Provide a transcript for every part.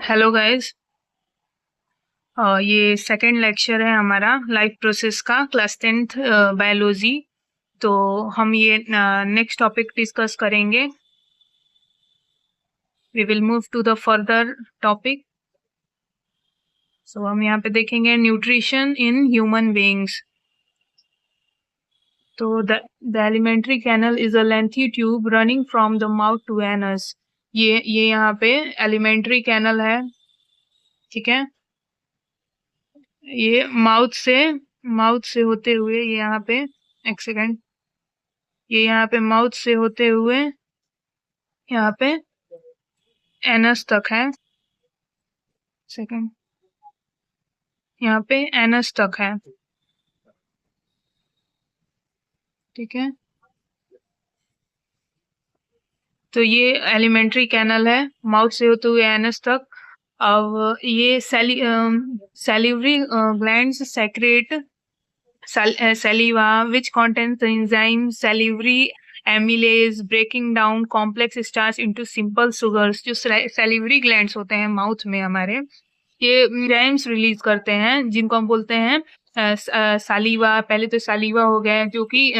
Hello guys. ये second lecture है हमारा लाइफ प्रोसेस का, क्लास 10th बायोलॉजी। तो हम ये नेक्स्ट टॉपिक डिस्कस करेंगे। We will move to the further topic. So हम यहाँ पे देखेंगे न्यूट्रिशन इन ह्यूमन बीइंग्स। तो the alimentary canal is a lengthy tube running from the mouth to anus. ये यहाँ पे एलिमेंट्री कैनल है, ठीक है। ये माउथ से होते हुए ये यहाँ पे, एक सेकेंड, ये यहाँ पे माउथ से होते हुए यहाँ पे एनस तक है। सेकेंड, यहाँ पे एनस तक है, ठीक है। तो ये एलिमेंट्री कैनल है, माउथ से होते हुए एनस तक। अब ये salivary glands secrete saliva which contains the enzyme salivary amylase breaking down complex starch into simple sugars। जो salivary glands होते हैं माउथ में हमारे, ये एंजाइम्स रिलीज करते हैं जिनको हम बोलते हैं सालीवा। पहले तो सालीवा हो गया जो कि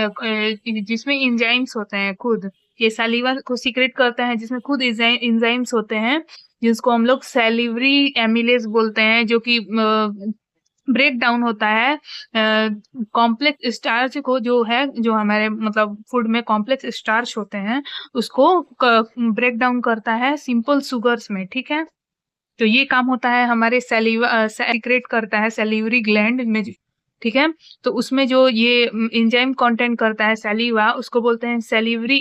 जिसमें एंजाइम्स होते हैं खुद। ये सालीवा को सीक्रेट करता है जिसमें खुद एंजाइम्स होते हैं, जिसको हम लोग सैलिवरी एमिलेज बोलते हैं, जो कि ब्रेक डाउन होता है कॉम्प्लेक्स स्टार्च को, जो है जो हमारे मतलब फूड में कॉम्प्लेक्स स्टार्च होते हैं उसको ब्रेक डाउन करता है सिंपल सुगर्स में, ठीक है। तो ये काम होता है हमारे सीक्रेट करता है सैलिवरी ग्लैंड में, ठीक है। तो उसमें जो ये एंजाइम कंटेंट करता है सैलिवा, उसको बोलते हैं सैलिवरी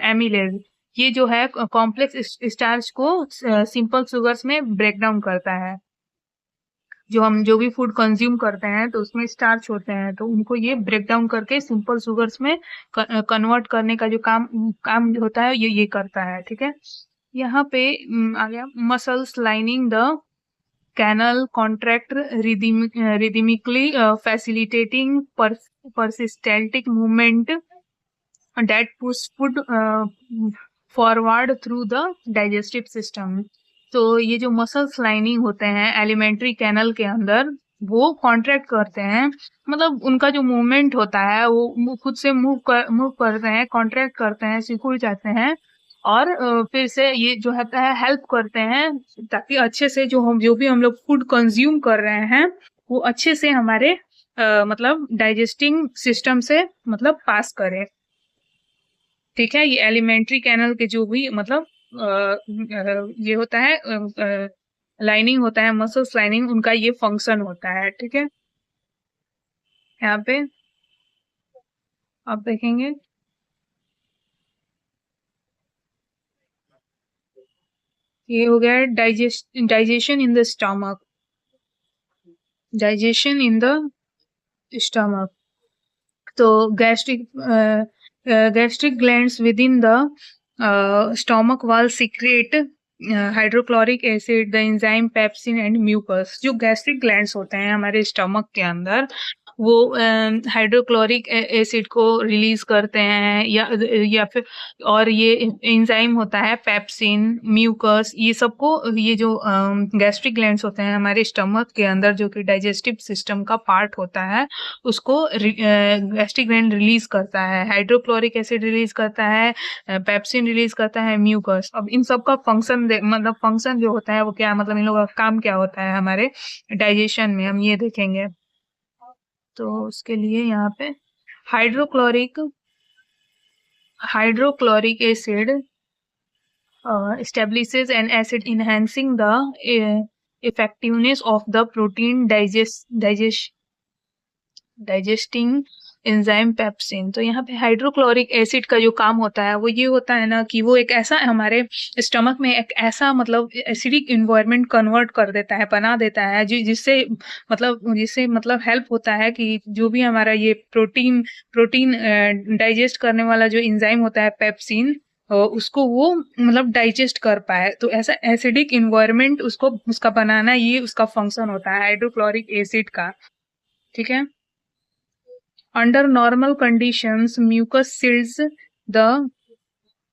एमिलेज। ये जो है कॉम्प्लेक्स स्टार्च को सिंपल सुगर्स में ब्रेक डाउन करता है। जो भी फूड कंज्यूम करते हैं तो उसमें स्टार्च होते हैं, तो उनको ये ब्रेक डाउन करके सिंपल सुगर्स में कन्वर्ट करने का जो काम होता है ये करता है, ठीक है। यहाँ पे आ गया muscles lining the canal contract rhythmically facilitating persistent movement that push food forward through the digestive system। तो ये जो मसल्स लाइनिंग होते हैं एलिमेंट्री कैनल के अंदर, वो कॉन्ट्रैक्ट करते हैं, मतलब उनका जो मूवमेंट होता है वो खुद से मूव करते हैं, कॉन्ट्रैक्ट करते हैं, सिकुड़ जाते हैं, और फिर से ये जो होता है हेल्प करते हैं ताकि अच्छे से जो भी हम लोग फूड कंज्यूम कर रहे हैं वो अच्छे से हमारे मतलब डाइजेस्टिंग सिस्टम से मतलब पास करे, ठीक है। ये एलिमेंट्री कैनल के जो भी मतलब ये होता है लाइनिंग होता है, मसल्स लाइनिंग, उनका ये फंक्शन होता है, ठीक है। यहाँ पे आप देखेंगे ये हो गया digestion in the stomach, digestion in the stomach. तो gastric glands within the stomach wall secrete hydrochloric acid, the enzyme pepsin and mucus. जो गैस्ट्रिक ग्लैंड्स होते हैं हमारे स्टमक के अंदर, वो हाइड्रोक्लोरिक एसिड को रिलीज करते हैं, या फिर और ये एंजाइम होता है पेप्सिन, म्यूकस, ये सबको, ये जो गैस्ट्रिक ग्लैंड्स होते हैं हमारे स्टमक के अंदर जो कि डाइजेस्टिव सिस्टम का पार्ट होता है, उसको गैस्ट्रिक ग्लैंड रिलीज करता है, हाइड्रोक्लोरिक एसिड रिलीज करता है, पेप्सिन रिलीज करता है, म्यूकस। अब इन सब का फंक्शन मतलब फंक्शन जो होता है वो क्या, मतलब इन लोगों का काम क्या होता है हमारे डाइजेशन में, हम ये देखेंगे। तो उसके लिए यहाँ पे hydrochloric acid establishes an acid enhancing the effectiveness of the protein digesting enzyme pepsin. तो यहाँ पे हाइड्रोक्लोरिक एसिड का जो काम होता है वो ये होता है ना कि वो एक ऐसा हमारे स्टमक में एक ऐसा मतलब एसिडिक इन्वायरमेंट कन्वर्ट कर देता है, बना देता है, जिससे मतलब हेल्प होता है कि जो भी हमारा ये प्रोटीन डाइजेस्ट करने वाला जो एंजाइम होता है पेप्सिन, उसको वो मतलब डाइजेस्ट कर पाए। तो ऐसा एसिडिक इन्वायरमेंट उसका बनाना, ये उसका फंक्शन होता है हाइड्रोक्लोरिक एसिड का, ठीक है। Under normal conditions, mucus shields the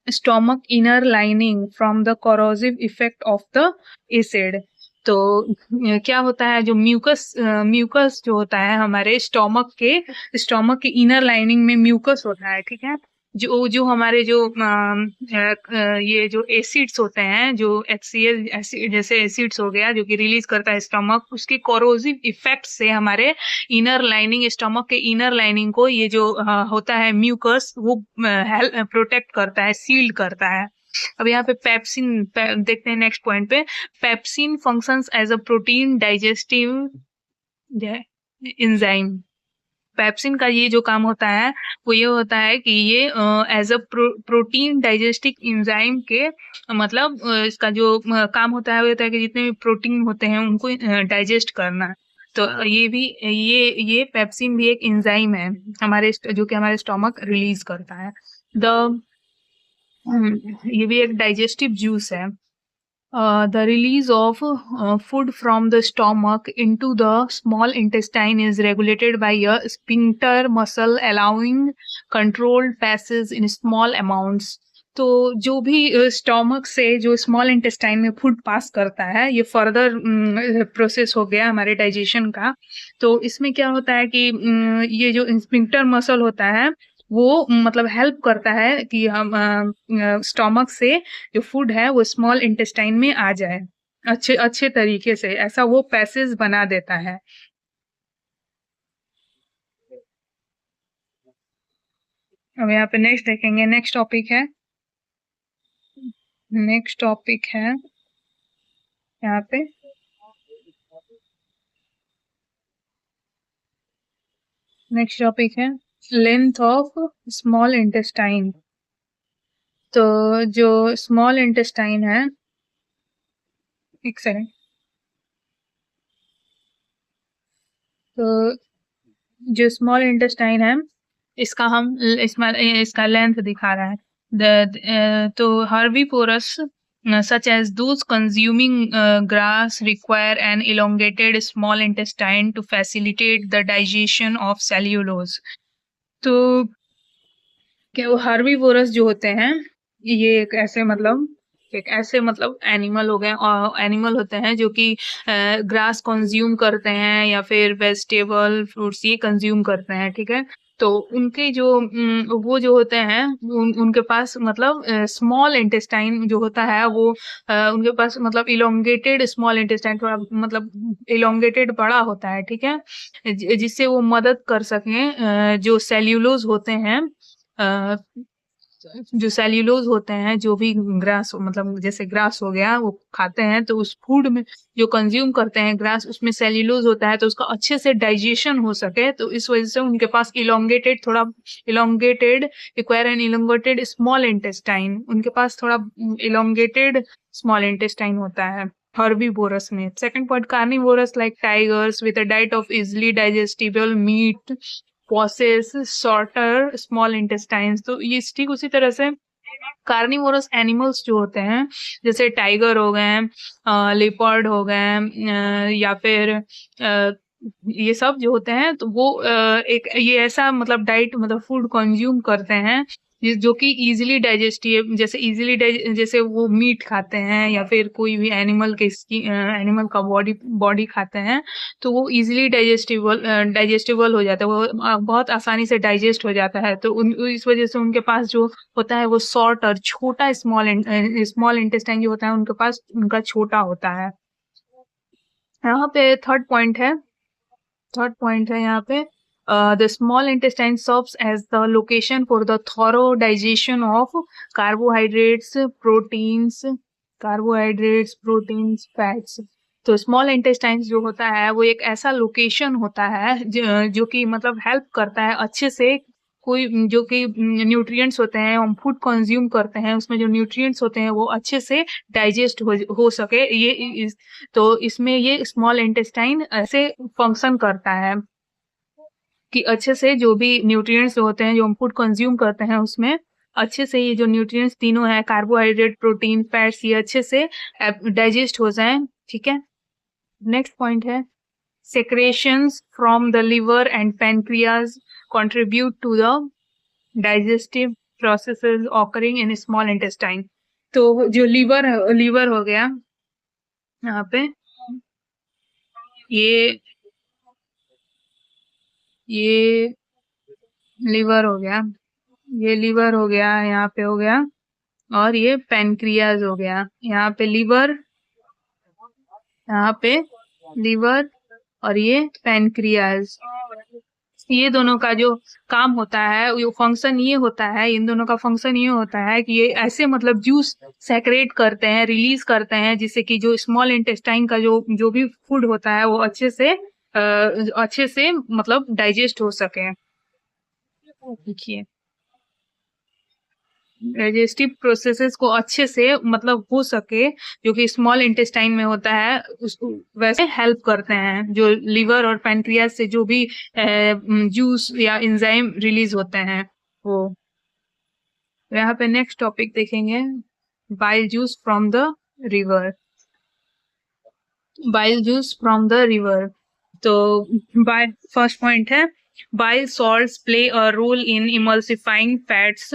stomach inner lining from the corrosive effect of the acid. तो क्या होता है, जो म्यूकस जो होता है हमारे स्टोमक के इनर लाइनिंग में म्यूकस होता है, ठीक है। जो जो हमारे जो ये जो एसिड्स होते हैं, जो HCl एसिड जैसे एसिड्स हो गया जो कि रिलीज करता है स्टमक, उसके कोरोसिव इफेक्ट से हमारे इनर लाइनिंग, स्टमक के इनर लाइनिंग को ये जो होता है म्यूकस, वो प्रोटेक्ट करता है, सील्ड करता है। अब यहाँ पे देखते हैं नेक्स्ट पॉइंट पे। Pepsin functions as a protein digestive enzyme. Pepsin का ये जो काम होता है वो ये होता है कि ये as a protein digestive enzyme के मतलब इसका जो काम होता है वो होता है कि जितने भी प्रोटीन होते हैं उनको डाइजेस्ट करना। तो ये पेप्सिन भी एक एंजाइम है जो कि हमारे स्टोमक रिलीज करता है। ये भी एक डाइजेस्टिव जूस है। The release of food from the stomach into the small intestine is regulated by a sphincter muscle, allowing controlled passage in small amounts. तो जो भी स्टोमक से जो स्मॉल इंटेस्टाइन में फूड पास करता है, ये फर्दर प्रोसेस हो गया हमारे डाइजेशन का। तो इसमें क्या होता है कि ये जो स्फिंक्टर मसल होता है वो मतलब हेल्प करता है कि हम स्टोमक से जो फूड है वो स्मॉल इंटेस्टाइन में आ जाए अच्छे अच्छे तरीके से, ऐसा वो पैसेज बना देता है। अब यहाँ पे नेक्स्ट देखेंगे, नेक्स्ट टॉपिक है यहाँ पे नेक्स्ट टॉपिक है लेंथ ऑफ स्मॉल इंटेस्टाइन। तो जो स्मॉल इंटेस्टाइन है, एक सेकंड, तो जो स्मॉल इंटेस्टाइन है इसका लेंथ दिखा रहा है। तो herbivorous such as those consuming grass require an elongated small intestine to facilitate the digestion of cellulose. तो क्या वो हर्बीवोरस जो होते हैं ये एक ऐसे मतलब एनिमल हो गए, और एनिमल होते हैं जो कि ग्रास कंज्यूम करते हैं या फिर वेजिटेबल फ्रूट्स ये कंज्यूम करते हैं, ठीक है। तो उनके जो वो जो होते हैं उनके पास मतलब स्मॉल इंटेस्टाइन जो होता है वो उनके पास मतलब इलोंगेटेड स्मॉल इंटेस्टाइन, थोड़ा मतलब इलोंगेटेड बड़ा होता है, ठीक है, जिससे वो मदद कर सकें जो सेल्यूलोज होते हैं, जो सेल्यूलोज होते हैं, जो भी ग्रास मतलब जैसे ग्रास हो गया वो खाते हैं, तो उस फूड में जो कंज्यूम करते हैं ग्रास, उसमें सेल्यूलोज होता है, तो उसका अच्छे से डाइजेशन हो सके, तो इस वजह से उनके पास require an elongated small intestine, उनके पास थोड़ा इलोंगेटेड स्मॉल इंटेस्टाइन होता है हर्बीवोरस में। Second point, carnivores like tigers with a diet of easily digestible meat possess shorter small intestines. तो ये ठीक उसी तरह से कार्निवोरस एनिमल्स जो होते हैं जैसे टाइगर हो गए, लेपर्ड हो गए, या फिर ये सब जो होते हैं, तो वो एक ये ऐसा मतलब डाइट मतलब फूड कंज्यूम करते हैं जो कि इजीली डाइजेस्टिव, जैसे वो मीट खाते हैं या फिर कोई भी एनिमल का बॉडी खाते हैं, तो वो इजीली डाइजेस्टिबल हो जाता है, वो बहुत आसानी से डाइजेस्ट हो जाता है। तो इस वजह से उनके पास जो होता है वो शॉर्ट और छोटा स्मॉल इंटेस्टाइन जो होता है उनके पास उनका छोटा होता है। यहाँ पे थर्ड पॉइंट है यहाँ पे the small intestine serves as the location for the thorough digestion of carbohydrates, proteins, fats. तो स्मॉल इंटेस्टाइन जो होता है वो एक ऐसा लोकेशन होता है जो कि मतलब हेल्प करता है अच्छे से कोई जो कि न्यूट्रिएंट्स होते हैं हम फूड कंज्यूम करते हैं, उसमें जो न्यूट्रिएंट्स होते हैं वो अच्छे से डाइजेस्ट हो सके। तो इसमें ये स्मॉल इंटेस्टाइन ऐसे फंक्शन करता है कि अच्छे से जो भी न्यूट्रिएंट्स होते हैं जो हम फूड कंज्यूम करते हैं उसमें अच्छे से ये जो न्यूट्रिएंट्स तीनों है, कार्बोहाइड्रेट, प्रोटीन, फैट्स, ये अच्छे से डाइजेस्ट हो जाएं, ठीक है। नेक्स्ट पॉइंट है secretions from the liver and pancreas contribute to the digestive processes occurring in small intestine. तो जो लीवर हो गया यहाँ पे, ये लीवर हो गया, ये लीवर हो गया, यहाँ पे हो गया, और ये पेनक्रियाज हो गया। यहाँ पे लीवर, यहाँ पे लीवर, और ये पेनक्रियाज। ये दोनों का जो काम होता है, वो फंक्शन ये होता है, इन दोनों का फंक्शन ये होता है कि ये ऐसे मतलब जूस सेक्रेट करते हैं, रिलीज करते हैं, जिससे कि जो स्मॉल इंटेस्टाइन का जो भी फूड होता है वो अच्छे से मतलब डाइजेस्ट हो सके। देखिए, डाइजेस्टिव प्रोसेसेस को अच्छे से मतलब हो सके, जो कि स्मॉल इंटेस्टाइन में होता है, उसको वैसे हेल्प करते हैं जो लीवर और पैनक्रियाज से जो भी जूस या एंजाइम रिलीज होते हैं वो। यहाँ पे नेक्स्ट टॉपिक देखेंगे, bile juice from the liver. Bile juice from the liver, तो बाय फर्स्ट पॉइंट है, bile salts play a role in emulsifying fats,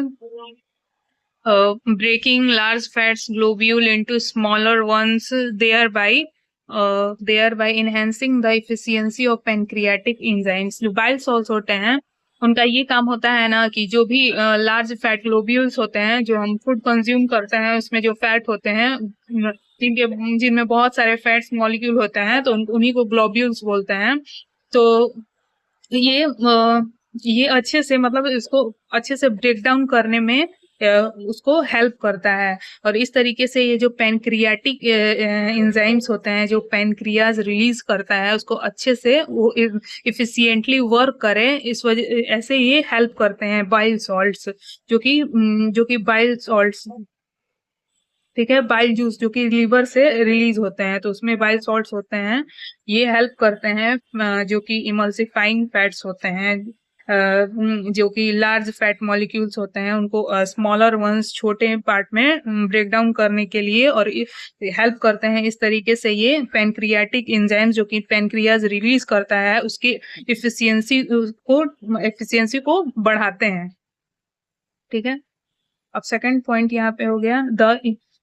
breaking large fats globule into smaller ones, thereby enhancing the efficiency of pancreatic enzymes. जो bile salts होते हैं, उनका ये काम होता है ना कि जो भी लार्ज फैट ग्लोब्यूल्स होते हैं, जो हम फूड कंज्यूम करते हैं, उसमें जो फैट होते हैं, जिनमें बहुत सारे फैट्स मॉलिक्यूल होते हैं, तो उन्हीं को ग्लोब्यूल्स बोलते हैं। तो ये अच्छे से मतलब इसको अच्छे से ब्रेक डाउन करने में उसको हेल्प करता है, और इस तरीके से ये जो पैनक्रियाटिक एंजाइम्स होते हैं, जो पैनक्रियाज रिलीज करता है, उसको अच्छे से वो इफिशिएंटली वर्क करे, इस वजह ऐसे ये हेल्प करते हैं बाइल सॉल्ट्स, जो कि बाइल सॉल्ट्स, ठीक है, बाइल जूस जो कि लीवर से रिलीज होते हैं, तो उसमें बाइल सॉल्ट्स होते हैं, ये हेल्प करते हैं जो कि इमल्सिफाइंग फैट्स होते हैं, जो कि लार्ज फैट मॉलिक्यूल्स होते हैं, उनको स्मॉलर वंस छोटे पार्ट में ब्रेक डाउन करने के लिए और हेल्प करते हैं। इस तरीके से ये पैनक्रियाटिक एंजाइम जो कि पैनक्रियाज रिलीज करता है, उसकी एफिशिएंसी को बढ़ाते हैं। ठीक है, अब सेकंड पॉइंट यहाँ पे हो गया,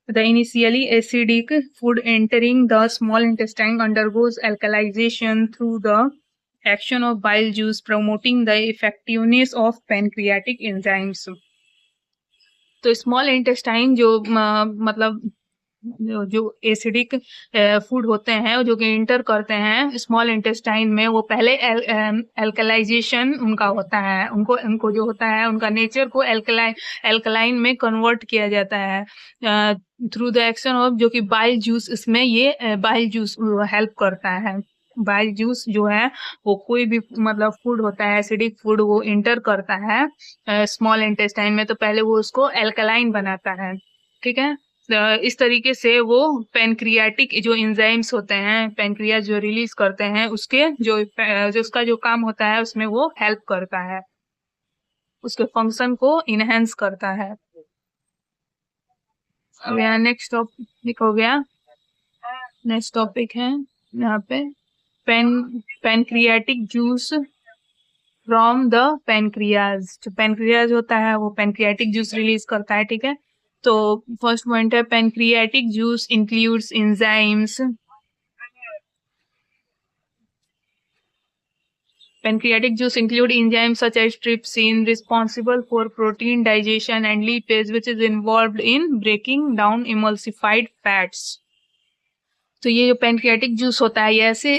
the initially acidic food entering the small intestine undergoes alkalization through the action of bile juice, promoting the effectiveness of pancreatic enzymes. तो स्मॉल इंटेस्टाइन जो मतलब जो एसिडिक फूड होते हैं, जो कि इंटर करते हैं स्मॉल इंटेस्टाइन में, वो पहले एल्कलाइजेशन उनका होता है, उनको जो होता है, उनका नेचर को एल्कलाइन में कन्वर्ट किया जाता है थ्रू द एक्शन ऑफ, जो कि बाइल जूस, इसमें ये बाइल जूस हेल्प करता है। बाइल जूस जो है वो कोई भी मतलब फूड होता है, एसिडिक फूड, वो इंटर करता है स्मॉल इंटेस्टाइन में, तो पहले वो उसको एल्कलाइन बनाता है। ठीक है, इस तरीके से वो पैनक्रियाटिक जो एंजाइम्स होते हैं, पैनक्रियाज जो रिलीज करते हैं, उसके जो उसका जो काम होता है, उसमें वो हेल्प करता है, उसके फंक्शन को इनहेंस करता है। अब यहाँ नेक्स्ट टॉपिक हो गया, नेक्स्ट टॉपिक है यहाँ पे pancreatic juice from the pancreas. जो पैनक्रियाज होता है वो पैनक्रियाटिक जूस रिलीज करता है। ठीक है, तो फर्स्ट पॉइंट है, pancreatic juice includes enzymes. Pancreatic juice include enzymes such as trypsin, responsible for protein digestion, and lipase, which is involved in breaking down emulsified fats. तो ये जो पैनक्रियाटिक जूस होता है, ये ऐसे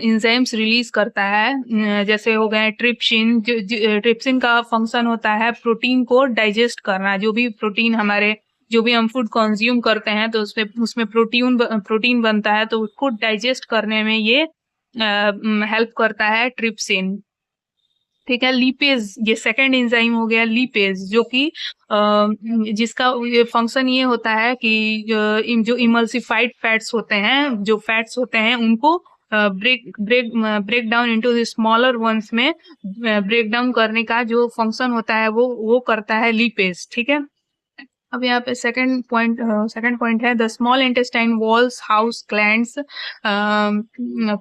एंजाइम्स रिलीज करता है, जैसे हो गए ट्रिप्सिन। ट्रिप्सिन का फंक्शन होता है प्रोटीन को डाइजेस्ट करना, जो भी प्रोटीन जो भी हम फूड कंज्यूम करते हैं, तो उसमें प्रोटीन बनता है, तो उसको डाइजेस्ट करने में ये हेल्प करता है ट्रिप्सिन। ठीक है, लीपेज, ये सेकंड एंजाइम हो गया लीपेज, जो कि जिसका फंक्शन ये होता है कि जो इमल्सिफाइड फैट्स होते हैं, जो फैट्स होते हैं, उनको break down into the smaller ones में ब्रेक डाउन करने का जो फंक्शन होता है, वो करता है लीपेज। ठीक है, अब यहाँ पे सेकंड पॉइंट है, the small intestine walls house glands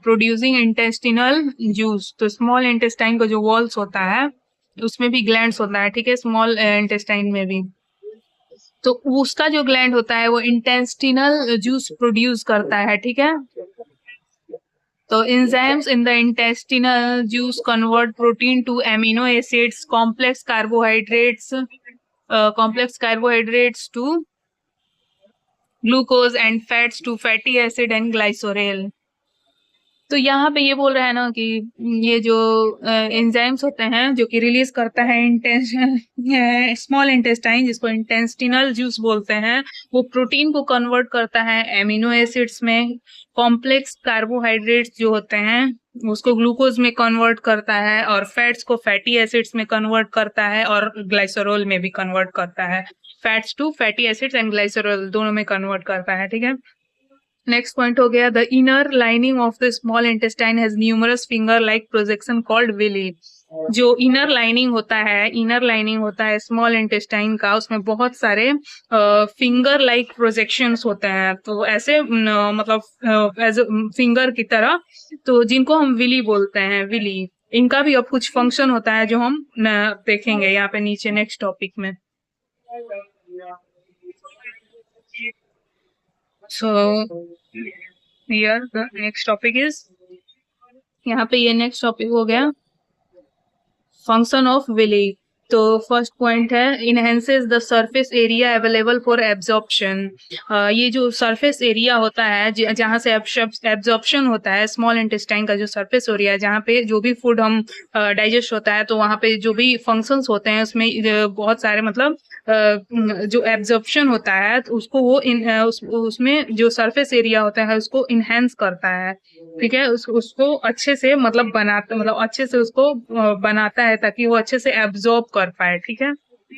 producing intestinal juice. तो स्मॉल इंटेस्टाइन का जो वॉल्स होता है, उसमें भी ग्लैंड्स होता है, ठीक है, स्मॉल इंटेस्टाइन में भी। तो उसका जो ग्लैंड होता है वो इंटेस्टिनल जूस प्रोड्यूस करता है, ठीक है। तो enzymes in the intestinal juice convert protein to amino acids, complex carbohydrates to glucose, and fats to fatty acid and glycerol। तो यहाँ पे ये बोल रहा है ना कि ये जो एंजाइम्स होते हैं जो कि रिलीज करता है स्मॉल इंटेस्टाइन, जिसको इंटेस्टिनल जूस बोलते हैं, वो प्रोटीन को कन्वर्ट करता है एमिनो एसिड्स में, कॉम्प्लेक्स कार्बोहाइड्रेट्स जो होते हैं उसको ग्लूकोज में कन्वर्ट करता है, और फैट्स को फैटी एसिड्स में कन्वर्ट करता है, और ग्लाइसरोल में भी कन्वर्ट करता है। Fats to fatty acids and glycerol दोनों में कन्वर्ट करता है, ठीक है। नेक्स्ट पॉइंट हो गया, the inner lining of the small intestine has numerous finger like projection called villi. जो इनर लाइनिंग होता है स्मॉल इंटेस्टाइन का, उसमें बहुत सारे फिंगर लाइक प्रोजेक्शंस होते हैं, तो ऐसे मतलब एज फिंगर की तरह, तो जिनको हम विली बोलते हैं, विली। इनका भी अब कुछ फंक्शन होता है जो हम देखेंगे यहाँ पे नीचे नेक्स्ट टॉपिक में। So here the next topic is, यहाँ पे ये नेक्स्ट टॉपिक हो गया फंक्शन ऑफ विली। तो फर्स्ट पॉइंट है, enhances the surface area available for absorption. ये जो सरफेस एरिया होता है जहाँ से एब्जॉर्प्शन होता है, स्मॉल इंटेस्टाइन का जो सरफेस एरिया है जहाँ पे जो भी फूड हम डाइजेस्ट होता है, तो वहाँ पे जो भी फंक्शंस होते हैं उसमें बहुत सारे मतलब जो एब्जॉर्प्शन होता है तो उसको वो उसमें जो सरफेस एरिया होता है उसको इनहेंस करता है, ठीक है। उसको अच्छे से मतलब अच्छे से उसको बनाता है ताकि वो अच्छे से एब्जॉर्ब कर पाए, ठीक है।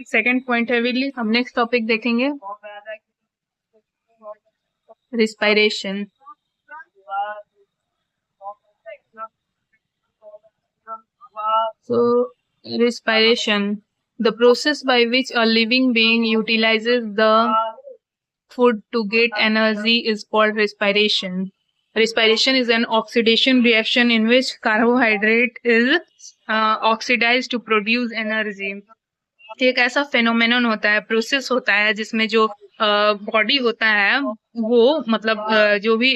सेकंड पॉइंट है विली। हम नेक्स्ट टॉपिक देखेंगे, respiration. So respiration, the process by which a living being utilizes the food to get energy is called respiration. Respiration is an oxidation reaction in which carbohydrate is oxidized to produce energy। एक ऐसा phenomenon होता है, process होता है जिसमें जो body होता है वो मतलब जो भी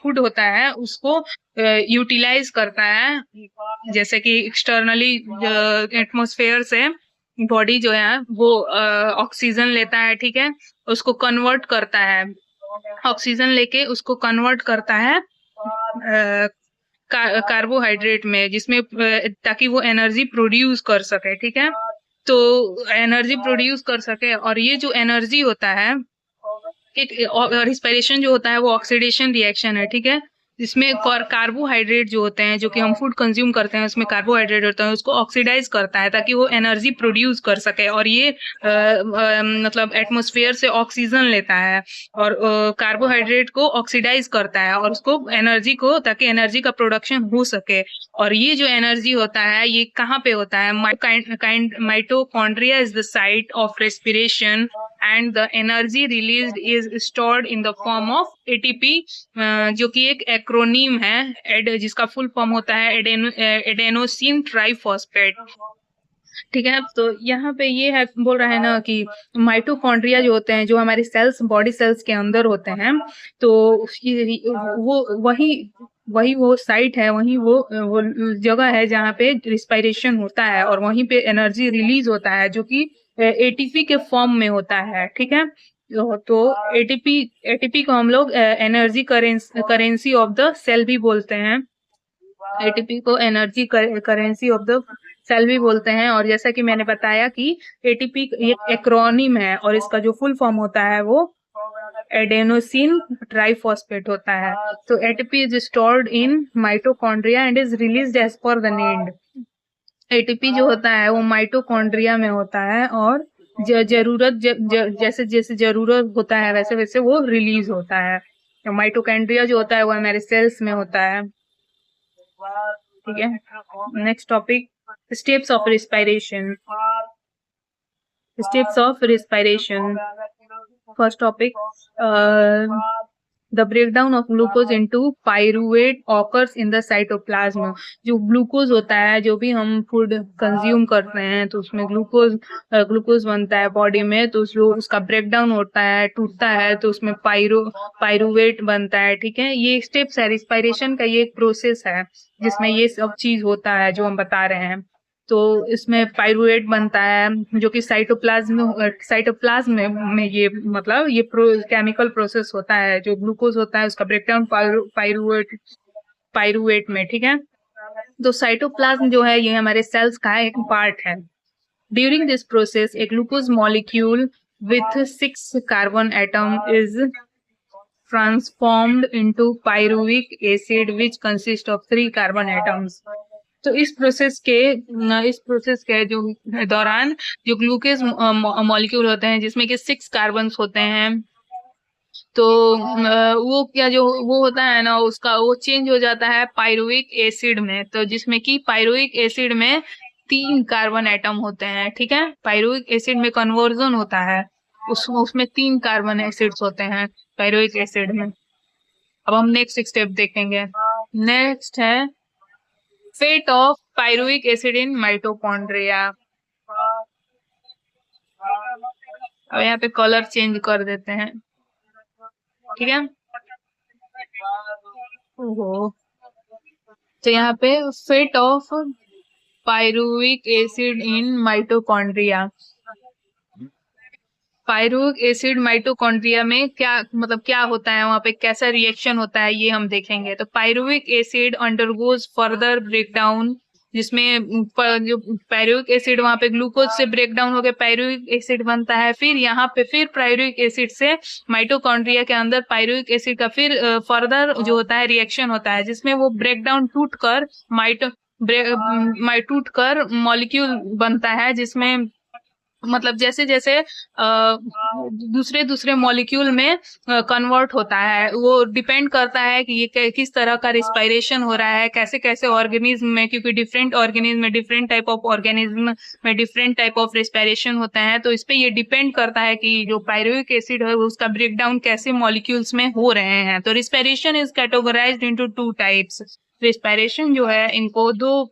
फूड होता है उसको यूटिलाइज करता है, जैसे कि एक्सटर्नली एटमॉस्फेयर से बॉडी जो है वो ऑक्सीजन लेता है, ठीक है, उसको कन्वर्ट करता है, ऑक्सीजन लेके उसको कन्वर्ट करता है कार्बोहाइड्रेट में, जिसमें ताकि वो एनर्जी प्रोड्यूस कर सके, ठीक है। तो एनर्जी प्रोड्यूस कर सके, और ये जो एनर्जी होता है, रिस्पायरेशन जो होता है वो ऑक्सीडेशन रिएक्शन है, ठीक है, जिसमें कार्बोहाइड्रेट जो होते हैं जो कि हम फूड कंज्यूम करते हैं उसमें कार्बोहाइड्रेट होता है, उसको ऑक्सीडाइज करता है ताकि वो एनर्जी प्रोड्यूस कर सके, और ये मतलब एटमॉस्फेयर से ऑक्सीजन लेता है और कार्बोहाइड्रेट को ऑक्सीडाइज करता है और उसको एनर्जी को, ताकि एनर्जी का प्रोडक्शन हो सके। और ये जो एनर्जी होता है ये कहाँ पे होता है, mitochondria is the site of respiration and the energy released is stored in the form of ATP, जो कि एक एक्रोनीम है, जिसका फुल फॉर्म होता है एडेनोसिन ट्राइफॉस्फेट, ठीक है। तो यहाँ पे ये है, बोल रहा है ना कि माइटोकॉन्ड्रिया जो होते हैं, जो हमारे सेल्स, बॉडी सेल्स के अंदर होते हैं, तो वो वही वो साइट है, वही वो जगह है जहाँ पे रिस्पायरेशन होता है, और वहीं पे एनर्जी रिलीज होता है जो कि एटीपी के फॉर्म में होता है, ठीक है। तो एटीपी को हम लोग energy currency of the cell भी बोलते हैं, एटीपी को energy currency of the cell भी बोलते हैं। और जैसा कि मैंने बताया कि एटीपी एक एक्रोनिम है और इसका जो फुल फॉर्म होता है वो एडेनोसिन ट्राइफॉस्फेट होता है। तो ATP is stored in mitochondria and is released as per the need. ATP जो होता है वो माइटोकॉन्ड्रिया में होता है और जरूरत जैसे जैसे जरूरत होता है वैसे वैसे वो रिलीज होता है। तो माइटोकॉन्ड्रिया जो होता है वो हमारे सेल्स में होता है, ठीक है। Next topic, steps of respiration. Steps of respiration, first topic, the breakdown of glucose into pyruvate occurs in the cytoplasm. जो ग्लूकोज होता है, जो भी हम फूड कंज्यूम करते हैं तो उसमें ग्लूकोज बनता है बॉडी में, तो जो उसका ब्रेकडाउन होता है, टूटता है, तो उसमें पायरुवेट बनता है। ठीक है, ये स्टेप्स है रिस्पायरेशन का, ये एक प्रोसेस है जिसमें ये सब चीज होता है जो हम बता रहे हैं। तो इसमें पायरुवेट बनता है जो कि साइटोप्लाज्म में ये मतलब ये केमिकल प्रोसेस होता है। जो ग्लूकोज होता है उसका ब्रेकडाउन पायरुवेट में। ठीक है, तो साइटोप्लाज्म जो है ये हमारे सेल्स का एक पार्ट है। During this process A glucose molecule with 6 carbon atom is transformed into pyruvic acid which consists of 3 carbon atoms। तो इस प्रोसेस के जो दौरान जो ग्लूकोज मॉलिक्यूल होते हैं जिसमें कि 6 कार्बन होते हैं, तो वो क्या जो वो होता है ना, उसका वो चेंज हो जाता है पायरुविक एसिड में। तो जिसमें कि पायरुविक एसिड में 3 कार्बन एटम होते हैं। ठीक है, पायरुविक एसिड में कन्वर्जन होता है, उसमें 3 कार्बन एसिड्स होते हैं पायरुविक एसिड में। अब हम नेक्स्ट स्टेप देखेंगे। नेक्स्ट है fate of pyruvic acid in mitochondria. अब यहाँ पे कलर चेंज कर देते हैं। ठीक है, ओहो, तो यहाँ पे fate of pyruvic acid in mitochondria. Pyruvic acid mitochondria में क्या होता है, वहां पे कैसा रिएक्शन होता है, ये हम देखेंगे। तो pyruvic acid undergoes further breakdown, जिसमें जो पायरुविक एसिड वहां पे ग्लूकोज से ब्रेकडाउन होकर पायरुविक एसिड बनता है। फिर यहाँ पे फिर पायरुविक एसिड से माइटोकॉन्ड्रिया के अंदर पायरुविक एसिड का फिर फर्दर जो होता है रिएक्शन होता है, जिसमें वो ब्रेकडाउन टूट कर मॉलिक्यूल बनता है, जिसमें मतलब जैसे जैसे दूसरे दूसरे मॉलिक्यूल में कन्वर्ट होता है। वो डिपेंड करता है कि ये किस तरह का रिस्पायरेशन हो रहा है, कैसे कैसे ऑर्गेनिज्म में, क्योंकि डिफरेंट ऑर्गेनिज्म में डिफरेंट टाइप ऑफ रिस्पायरेशन होता है। तो इस पे ये डिपेंड करता है कि जो पायरुविक एसिड है उसका ब्रेकडाउन कैसे मॉलिक्यूल्स में हो रहे हैं। तो respiration is categorised into 2 types. Respiration जो है इनको दो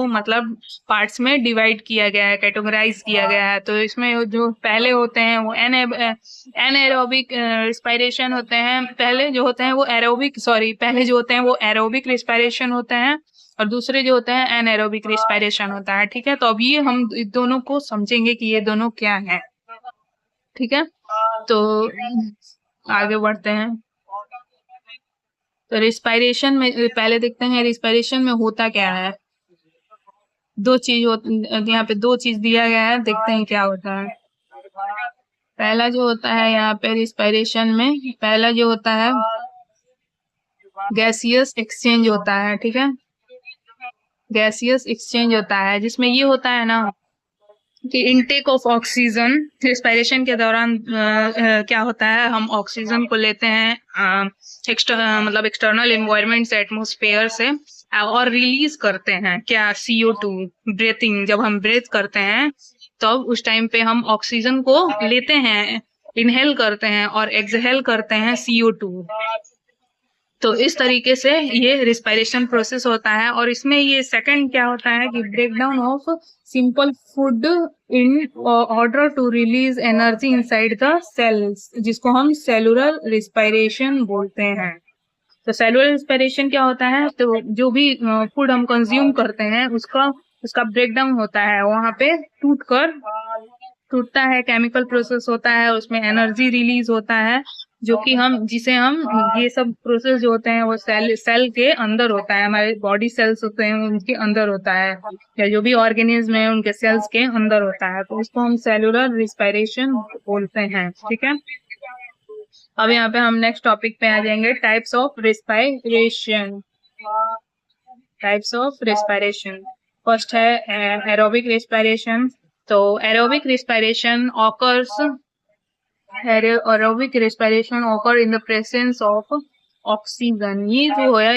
मतलब पार्ट्स में डिवाइड किया गया है, कैटेगराइज किया गया है। तो इसमें जो पहले होते हैं वो एनएरोबिक रिस्पायरेशन होते हैं। पहले जो होते हैं वो एरोबिक रिस्पायरेशन होते हैं, और दूसरे जो होते हैं एनएरोबिक रिस्पायरेशन होता है। ठीक है, तो अब ये हम दोनों को समझेंगे कि ये दोनों क्या है। ठीक है, तो आगे बढ़ते हैं। तो रिस्पायरेशन में पहले देखते हैं रिस्पायरेशन में होता क्या है। यहाँ पे 2 चीज दिया गया है, देखते हैं क्या होता है। पहला जो होता है यहाँ पे रिस्पायरेशन में, पहला जो होता है गैसियस एक्सचेंज होता है। ठीक है, गैसियस एक्सचेंज होता है, जिसमें ये होता है ना कि इनटेक ऑफ ऑक्सीजन। रिस्पायरेशन के दौरान क्या होता है, हम ऑक्सीजन को लेते हैं मतलब एक्सटर्नल एनवायरनमेंट से, एटमॉस्फेयर से, और रिलीज करते हैं क्या, CO2। ब्रीथिंग, जब हम ब्रेथ करते हैं तब उस टाइम पे हम ऑक्सीजन को लेते हैं, इनहेल करते हैं, और एक्सहेल करते हैं CO2। तो इस तरीके से ये रिस्पायरेशन प्रोसेस होता है। और इसमें ये सेकंड क्या होता है कि breakdown of simple food in order to release energy inside the cells, जिसको हम सेलुलर रिस्पायरेशन बोलते हैं। तो सेलुलर रिस्पायरेशन क्या होता है, तो जो भी फूड हम कंज्यूम करते हैं उसका ब्रेकडाउन होता है, वहां पे टूटता है, केमिकल प्रोसेस होता है, उसमें एनर्जी रिलीज होता है, जो कि ये सब प्रोसेस जो होते हैं वो सेल के अंदर होता है। हमारे बॉडी सेल्स होते हैं उनके अंदर होता है, या जो भी ऑर्गेनिज्म है उनके सेल्स के अंदर होता है। तो इसको हम सेलुलर रिस्पायरेशन बोलते हैं। ठीक है, अब यहाँ पे हम नेक्स्ट टॉपिक पे आ जाएंगे, टाइप्स ऑफ रिस्पायरेशन। फर्स्ट है एरोबिक रिस्पायरेशन। तो aerobic respiration occur in the presence of oxygen. ये जो है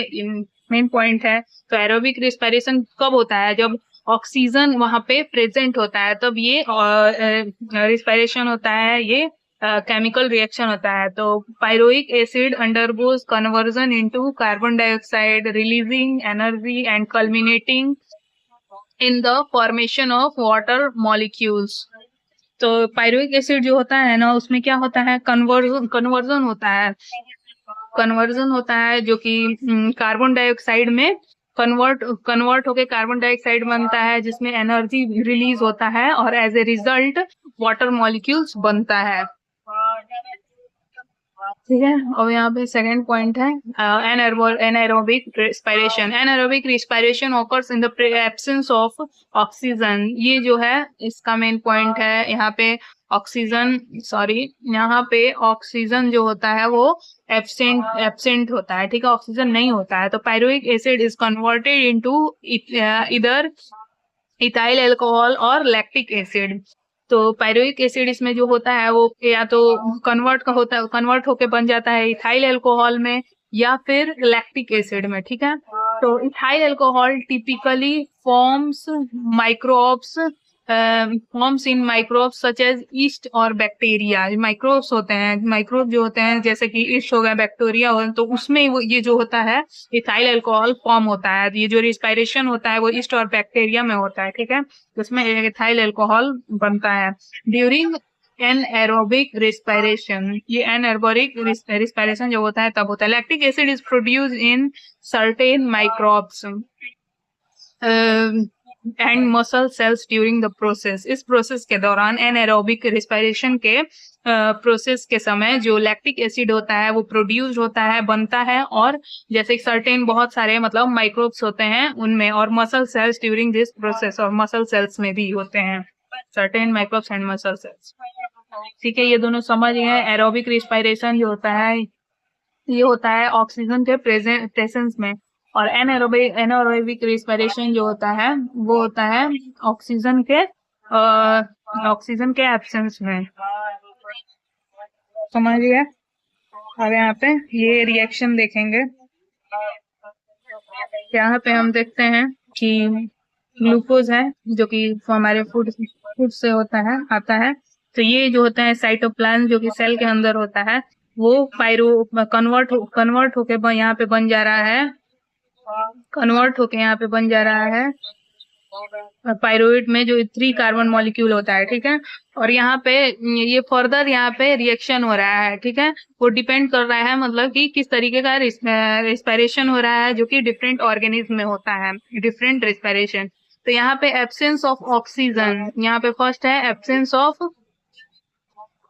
मेन पॉइंट है। तो एरोबिक रिस्पायरेशन कब होता है, जब ऑक्सीजन वहां पे प्रेजेंट होता है, तब ये रिस्पायरेशन होता है। ये केमिकल रिएक्शन होता है। तो pyruvic acid undergoes conversion into carbon dioxide, releasing energy and culminating in the formation of water molecules. तो पायरुविक एसिड जो होता है ना, उसमें क्या होता है, कन्वर्जन होता है। कन्वर्जन होता है जो कि कार्बन डाइऑक्साइड में कन्वर्ट होके कार्बन डाइऑक्साइड बनता है, जिसमें एनर्जी रिलीज होता है और as a result water molecules बनता है। ठीक है। और यहाँ पे सेकंड पॉइंट है anaerobic respiration. Anaerobic respiration occurs in the absence of oxygen. ये जो है इसका मेन पॉइंट है। यहाँ पे यहाँ पे ऑक्सीजन जो होता है वो एब्सेंट होता है। ठीक है, ऑक्सीजन नहीं होता है। तो pyruvic acid is converted into इधर इथाइल अल्कोहल और लैक्टिक एसिड। तो पायरुविक एसिड इसमें जो होता है वो या तो कन्वर्ट होके बन जाता है इथाइल अल्कोहल में या फिर लैक्टिक एसिड में। ठीक है। तो ethyl alcohol typically forms in microbes such as yeast और बैक्टीरिया। माइक्रोब्स होते हैं, माइक्रोब जो होते हैं जैसे कि ईस्ट हो गया, बैक्टीरिया हो, तो उसमें वो ये जो होता है इथाइल अल्कोहल फॉर्म होता है। ये जो रिस्पायरेशन होता है वो ईस्ट और बैक्टीरिया में होता है। ठीक है, उसमें इथाइल अल्कोहल बनता है ड्यूरिंग एनएरोबिक रेस्पिरेशन। ये एनएरोबिक रेस्पिरेशन जो होता है तब होता है। Lactic acid is produce in certain microbes and muscle cells during the process. इस प्रोसेस के दौरान एनएरोबिक रेस्पिरेशन के प्रोसेस के समय जो लैक्टिक एसिड होता है वो प्रोड्यूस होता है, बनता है, और जैसे सर्टेन बहुत सारे मतलब माइक्रोब्स होते हैं उनमें, और muscle cells during this process, और मसल सेल्स में भी होते हैं certain microbes and muscle cells. ठीक है, ये दोनों समझ गए। एरोबिक रेस्पिरेशन जो होता है ये होता है ऑक्सीजन के प्रेजेंस में, और एनारोबिक रेस्पिरेशन जो होता है वो होता है ऑक्सीजन के एब्सेंस में। समझिए। अब यहाँ पे ये रिएक्शन देखेंगे। यहाँ पे हम देखते हैं कि ग्लूकोज है जो कि हमारे फूड से आता है। तो ये जो होता है साइटोप्लाज्म जो कि सेल के अंदर होता है वो कन्वर्ट होके यहाँ पे बन जा रहा है। पायरुवेट में जो 3 कार्बन मॉलिक्यूल होता है। ठीक है, और यहाँ पे ये फर्दर यहाँ पे रिएक्शन हो रहा है। ठीक है, वो डिपेंड कर रहा है मतलब कि किस तरीके का रेस्पिरेशन हो रहा है, जो कि डिफरेंट ऑर्गेनिज्म में होता है, डिफरेंट रेस्पिरेशन। तो यहाँ पे एब्सेंस ऑफ ऑक्सीजन, यहाँ पे फर्स्ट है एब्सेंस ऑफ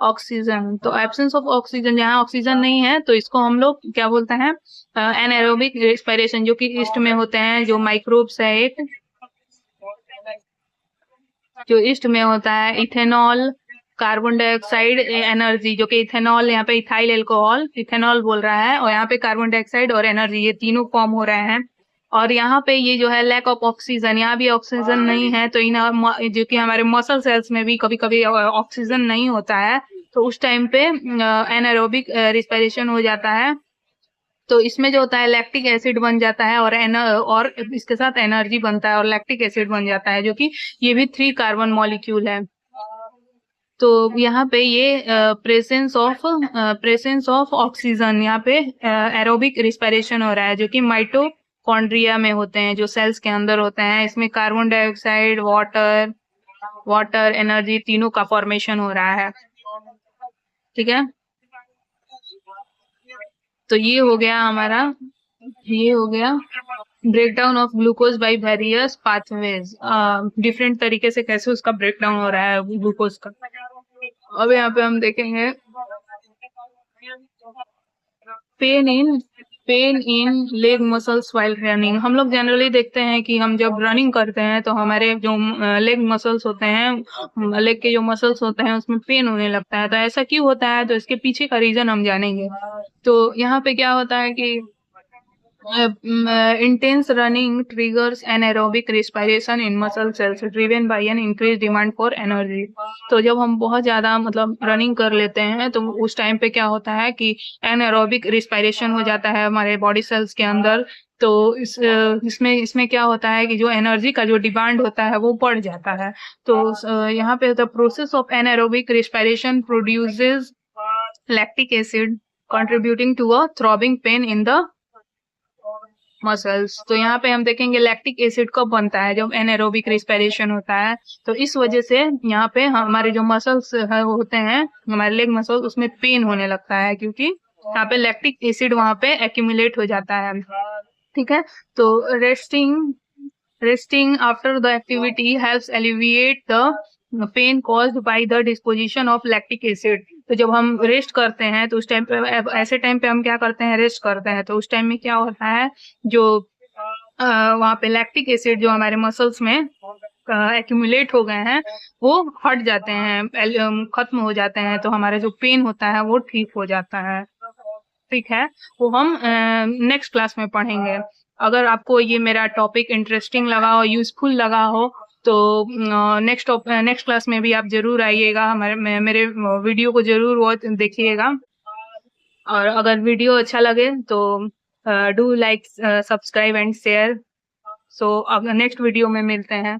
ऑक्सीजन। तो एब्सेंस ऑफ ऑक्सीजन, जहाँ ऑक्सीजन नहीं है तो इसको हम लोग क्या बोलते हैं, एनाएरोबिक रेस्पिरेशन, जो कि ईस्ट में होते हैं, जो माइक्रोब्स है एक जो ईस्ट में होता है। इथेनॉल, कार्बन डाइऑक्साइड, एनर्जी, जो कि इथेनॉल यहाँ पे इथाइल अल्कोहल इथेनॉल बोल रहा है, और यहाँ पे कार्बन डाइऑक्साइड और एनर्जी, ये तीनों फॉर्म हो रहे हैं। और यहाँ पे ये जो है लैक ऑफ ऑक्सीजन, यहाँ भी ऑक्सीजन नहीं है, तो जो कि हमारे मसल सेल्स में भी कभी कभी ऑक्सीजन नहीं होता है, तो उस टाइम पे एनारोबिक रेस्पिरेशन हो जाता है। तो इसमें जो होता है लैक्टिक एसिड बन जाता है, और इसके साथ एनर्जी बनता है और लैक्टिक एसिड बन जाता है, जो कि ये भी 3 कार्बन मॉलिक्यूल है। तो यहाँ पे ये प्रेजेंस ऑफ ऑक्सीजन, यहाँ पे एरोबिक रिस्पिरेशन हो रहा है, जो कि माइटोकॉन्ड्रिया में होते हैं, जो सेल्स के अंदर होते हैं। इसमें कार्बन डाइऑक्साइड, वाटर, एनर्जी, तीनों का फॉर्मेशन हो रहा है। ठीक है, तो ये हो गया breakdown of glucose by various pathways. Different तरीके से कैसे उसका ब्रेकडाउन हो रहा है ग्लूकोज का। अब यहाँ पे हम देखेंगे pain in leg muscles while running. हम लोग जनरली देखते हैं कि हम जब रनिंग करते हैं तो हमारे जो लेग मसल्स होते हैं, लेग के जो मसल्स होते हैं उसमें पेन होने लगता है। तो ऐसा क्यों होता है, तो इसके पीछे का रीजन हम जानेंगे। तो यहाँ पे क्या होता है कि intense running triggers anaerobic respiration in muscle cells driven by an increased demand for energy। तो जब हम बहुत ज्यादा मतलब रनिंग कर लेते हैं तो उस टाइम पे क्या होता है कि एनाएरोबिक रिस्पिरेशन हो जाता है हमारे बॉडी सेल्स के अंदर, तो इसमें इसमें क्या होता है कि जो एनर्जी का जो डिमांड होता है वो बढ़ जाता है। तो यहाँ पे the process of anaerobic respiration produces lactic acid contributing to a throbbing pain in the muscles. तो यहाँ पे हम देखेंगे लैक्टिक एसिड कब बनता है, जब एनारोबिक रेस्पिरेशन होता है। तो इस वजह से यहाँ पे हमारे जो मसल्स होते हैं, हमारे लेग मसल्स, उसमें पेन होने लगता है, क्योंकि यहाँ पे लैक्टिक एसिड वहाँ पे एक्यूमुलेट हो जाता है। ठीक है। तो resting after the activity helps alleviate the pain caused by the disposition of lactic acid। तो जब हम रेस्ट करते हैं तो उस टाइम पे, ऐसे टाइम पे हम क्या करते हैं, रेस्ट करते हैं। तो उस टाइम में क्या होता है, जो वहाँ पे लैक्टिक एसिड जो हमारे मसल्स में एक्यूमुलेट हो गए हैं वो हट जाते हैं, खत्म हो जाते हैं। तो हमारा जो पेन होता है वो ठीक हो जाता है। ठीक है, वो हम नेक्स्ट क्लास में पढ़ेंगे। अगर आपको ये मेरा टॉपिक इंटरेस्टिंग लगा हो, यूजफुल लगा हो, तो नेक्स्ट क्लास में भी आप जरूर आइएगा, मेरे वीडियो को जरूर वो देखिएगा। और अगर वीडियो अच्छा लगे तो do like, subscribe and share. So अब नेक्स्ट वीडियो में मिलते हैं।